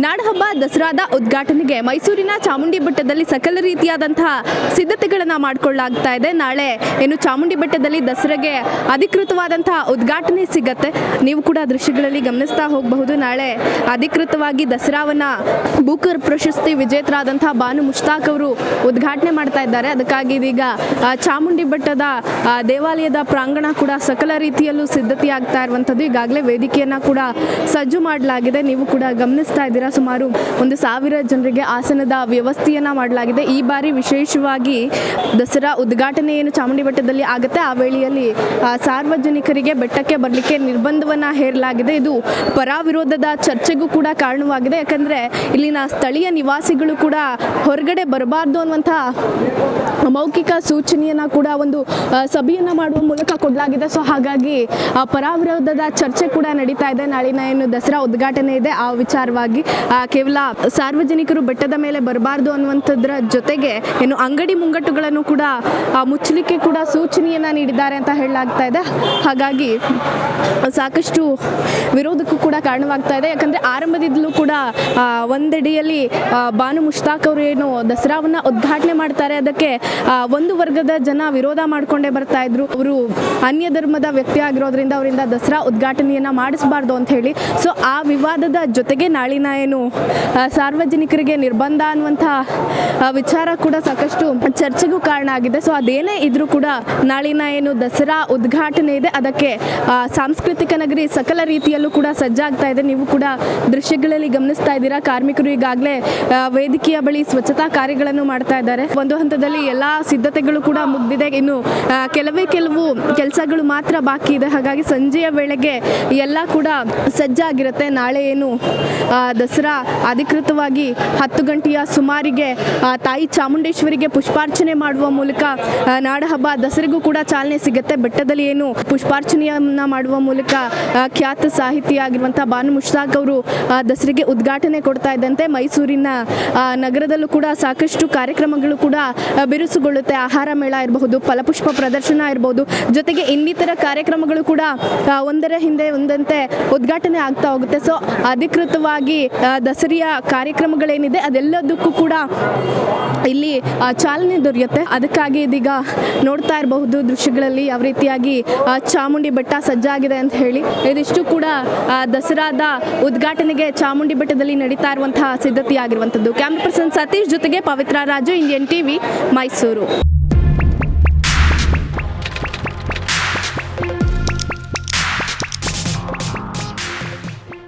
ನಾಡಹಬ್ಬ ದಸರಾದ ಉದ್ಘಾಟನೆಗೆ ಮೈಸೂರಿನ ಚಾಮುಂಡಿ ಬೆಟ್ಟದಲ್ಲಿ ಸಕಲ ರೀತಿಯಾದಂತಹ ಸಿದ್ಧತೆಗಳನ್ನು ಮಾಡಿಕೊಳ್ಳಲಾಗ್ತಾ ಇದೆ. ನಾಳೆ ಏನು ಚಾಮುಂಡಿ ಬೆಟ್ಟದಲ್ಲಿ ದಸರಾಗೆ ಅಧಿಕೃತವಾದಂತಹ ಉದ್ಘಾಟನೆ ಸಿಗತ್ತೆ. ನೀವು ಕೂಡ ದೃಶ್ಯಗಳಲ್ಲಿ ಗಮನಿಸ್ತಾ ಹೋಗಬಹುದು. ನಾಳೆ ಅಧಿಕೃತವಾಗಿ ದಸರಾವನ್ನ ಬೂಕರ್ ಪ್ರಶಸ್ತಿ ವಿಜೇತರಾದಂತಹ ಬಾನು ಮುಷ್ತಾಕ್ ಅವರು ಉದ್ಘಾಟನೆ ಮಾಡ್ತಾ ಇದ್ದಾರೆ. ಅದಕ್ಕಾಗಿ ಇದೀಗ ಚಾಮುಂಡಿ ಬೆಟ್ಟದ ದೇವಾಲಯದ ಪ್ರಾಂಗಣ ಕೂಡ ಸಕಲ ರೀತಿಯಲ್ಲೂ ಸಿದ್ಧತೆಯಾಗ್ತಾ ಇರುವಂಥದ್ದು. ಈಗಾಗಲೇ ವೇದಿಕೆಯನ್ನ ಕೂಡ ಸಜ್ಜು ಮಾಡಲಾಗಿದೆ. ನೀವು ಕೂಡ ಗಮನಿಸ್ತಾ ಇದ್ದೀರಾ. ಸುಮಾರು 1,000 ಜನರಿಗೆ ಆಸನದ ವ್ಯವಸ್ಥೆಯನ್ನ ಮಾಡಲಾಗಿದೆ. ಈ ಬಾರಿ ವಿಶೇಷವಾಗಿ ದಸರಾ ಉದ್ಘಾಟನೆ ಏನು ಚಾಮುಂಡಿ ಬೆಟ್ಟದಲ್ಲಿ ಆಗುತ್ತೆ ಆ ವೇಳೆಯಲ್ಲಿ ಸಾರ್ವಜನಿಕರಿಗೆ ಬೆಟ್ಟಕ್ಕೆ ಬರಲಿಕ್ಕೆ ನಿರ್ಬಂಧವನ್ನ ಹೇರಲಾಗಿದೆ. ಇದು ಪರ ವಿರೋಧದ ಚರ್ಚೆಗೂ ಕೂಡ ಕಾರಣವಾಗಿದೆ. ಯಾಕಂದ್ರೆ ಇಲ್ಲಿನ ಸ್ಥಳೀಯ ನಿವಾಸಿಗಳು ಕೂಡ ಹೊರಗಡೆ ಬರಬಾರ್ದು ಅನ್ನುವಂತಹ ಮೌಖಿಕ ಸೂಚನೆಯನ್ನ ಕೂಡ ಒಂದು ಸಭೆಯನ್ನ ಮಾಡುವ ಮೂಲಕ ಕೊಡಲಾಗಿದೆ. ಸೊ ಹಾಗಾಗಿ ಪರ ವಿರೋಧದ ಚರ್ಚೆ ಕೂಡ ನಡೀತಾ ಇದೆ. ನಾಳಿನ ಏನು ದಸರಾ ಉದ್ಘಾಟನೆ ಇದೆ ಆ ವಿಚಾರವಾಗಿ ಕೇವಲ ಸಾರ್ವಜನಿಕರು ಬೆಟ್ಟದ ಮೇಲೆ ಬರಬಾರ್ದು ಅನ್ನುವಂಥದ್ರ ಜೊತೆಗೆ ಏನು ಅಂಗಡಿ ಮುಂಗಟ್ಟುಗಳನ್ನು ಕೂಡ ಮುಚ್ಚಲಿಕ್ಕೆ ಕೂಡ ಸೂಚನೆಯನ್ನ ನೀಡಿದ್ದಾರೆ ಅಂತ ಹೇಳಲಾಗ್ತಾ ಇದೆ. ಹಾಗಾಗಿ ಸಾಕಷ್ಟು ವಿರೋಧಕ್ಕೂ ಕೂಡ ಕಾರಣವಾಗ್ತಾ ಇದೆ. ಯಾಕಂದ್ರೆ ಆರಂಭದಿಂದಲೂ ಕೂಡ ಒಂದೆಡೆಯಲ್ಲಿ ಬಾನು ಮುಷ್ತಾಕ್ ಅವರು ಏನು ದಸರಾವನ್ನ ಉದ್ಘಾಟನೆ ಮಾಡ್ತಾರೆ ಅದಕ್ಕೆ ಒಂದು ವರ್ಗದ ಜನ ವಿರೋಧ ಮಾಡ್ಕೊಂಡೇ ಬರ್ತಾ ಇದ್ರು. ಅವರು ಅನ್ಯ ಧರ್ಮದ ವ್ಯಕ್ತಿ ಆಗಿರೋದ್ರಿಂದ ಅವರಿಂದ ದಸರಾ ಉದ್ಘಾಟನೆಯನ್ನ ಮಾಡಿಸಬಾರ್ದು ಅಂತ ಹೇಳಿ. ಸೊ ಆ ವಿವಾದದ ಜೊತೆಗೆ ನಾಳಿನ ಏನು ಸಾರ್ವಜನಿಕರಿಗೆ ನಿರ್ಬಂಧ ಅನ್ನುವಂಥ ವಿಚಾರ ಕೂಡ ಸಾಕಷ್ಟು ಚರ್ಚೆಗೂ ಕಾರಣ ಆಗಿದೆ. ಸೊ ಅದೇನೇ ಇದ್ರೂ ಕೂಡ ನಾಳಿನ ಏನು ದಸರಾ ಉದ್ಘಾಟನೆ ಇದೆ ಅದಕ್ಕೆ ಸಾಂಸ್ಕೃತಿಕ ನಗರಿ ಸಕಲ ರೀತಿಯಲ್ಲೂ ಕೂಡ ಸಜ್ಜಾಗ್ತಾ ಇದೆ. ನೀವು ಕೂಡ ದೃಶ್ಯಗಳಲ್ಲಿ ಗಮನಿಸ್ತಾ ಇದ್ದೀರಾ. ಕಾರ್ಮಿಕರು ಈಗಾಗಲೇ ವೇದಿಕೆಯ ಬಳಿ ಸ್ವಚ್ಛತಾ ಕಾರ್ಯಗಳನ್ನು ಮಾಡ್ತಾ ಇದ್ದಾರೆ. ಒಂದು ಹಂತದಲ್ಲಿ ಎಲ್ಲಾ ಸಿದ್ಧತೆಗಳು ಕೂಡ ಮುಗಿದಿದೆ. ಇನ್ನು ಕೆಲವು ಕೆಲಸಗಳು ಮಾತ್ರ ಬಾಕಿ ಇದೆ. ಹಾಗಾಗಿ ಸಂಜೆಯ ವೇಳೆಗೆ ಎಲ್ಲ ಕೂಡ ಸಜ್ಜಾಗಿರುತ್ತೆ. ನಾಳೆ ಏನು ದಸರಾ ಅಧಿಕೃತವಾಗಿ 10 ಗಂಟೆಯ ಸುಮಾರಿಗೆ ತಾಯಿ ಚಾಮುಂಡೇಶ್ವರಿಗೆ ಪುಷ್ಪಾರ್ಚನೆ ಮಾಡುವ ಮೂಲಕ ನಾಡಹಬ್ಬ ದಸರೆಗೂ ಕೂಡ ಚಾಲನೆ ಸಿಗುತ್ತೆ. ಬೆಟ್ಟದಲ್ಲಿ ಏನು ಪುಷ್ಪಾರ್ಚನೆಯನ್ನ ಮಾಡುವ ಮೂಲಕ ಖ್ಯಾತ ಸಾಹಿತಿ ಆಗಿರುವಂತಹ ಬಾನು ಮುಷ್ತಾಕ್ ಅವರು ದಸರೆಗೆ ಉದ್ಘಾಟನೆ ಕೊಡ್ತಾ ಇದ್ದಂತೆ ಮೈಸೂರಿನ ನಗರದಲ್ಲೂ ಕೂಡ ಸಾಕಷ್ಟು ಕಾರ್ಯಕ್ರಮಗಳು ಕೂಡ ಬಿರುಸುಗೊಳ್ಳುತ್ತೆ. ಆಹಾರ ಮೇಳ ಇರಬಹುದು, ಫಲಪುಷ್ಪ ಪ್ರದರ್ಶನ ಇರಬಹುದು, ಜೊತೆಗೆ ಇನ್ನಿತರ ಕಾರ್ಯಕ್ರಮಗಳು ಕೂಡ ಒಂದರ ಹಿಂದೆ ಒಂದಂತೆ ಉದ್ಘಾಟನೆ ಆಗ್ತಾ ಹೋಗುತ್ತೆ. ಸೊ ಅಧಿಕೃತವಾಗಿ ದಸರೆಯ ಕಾರ್ಯಕ್ರಮಗಳೇನಿದೆ ಅದೆಲ್ಲದಕ್ಕೂ ಕೂಡ ಇಲ್ಲಿ ಚಾಲನೆ ದೊರೆಯುತ್ತೆ. ಅದಕ್ಕಾಗಿ ಇದೀಗ ನೋಡ್ತಾ ಇರಬಹುದು ದೃಶ್ಯಗಳಲ್ಲಿ ಯಾವ ರೀತಿಯಾಗಿ ಚಾಮುಂಡಿ ಬೆಟ್ಟ ಸಜ್ಜಾಗಿದೆ ಅಂತ ಹೇಳಿ. ಇದಿಷ್ಟು ಕೂಡ ದಸರಾದ ಉದ್ಘಾಟನೆಗೆ ಚಾಮುಂಡಿ ಬೆಟ್ಟದಲ್ಲಿ ನಡೀತಾ ಇರುವಂತಹ ಸಿದ್ಧತೆಯಾಗಿರುವಂಥದ್ದು. ಕ್ಯಾಮ್ರಾ ಪರ್ಸನ್ ಸತೀಶ್ ಜೊತೆಗೆ ಪವಿತ್ರ ರಾಜು, ಇಂಡಿಯನ್ ಟಿವಿ, ಮೈಸೂರು.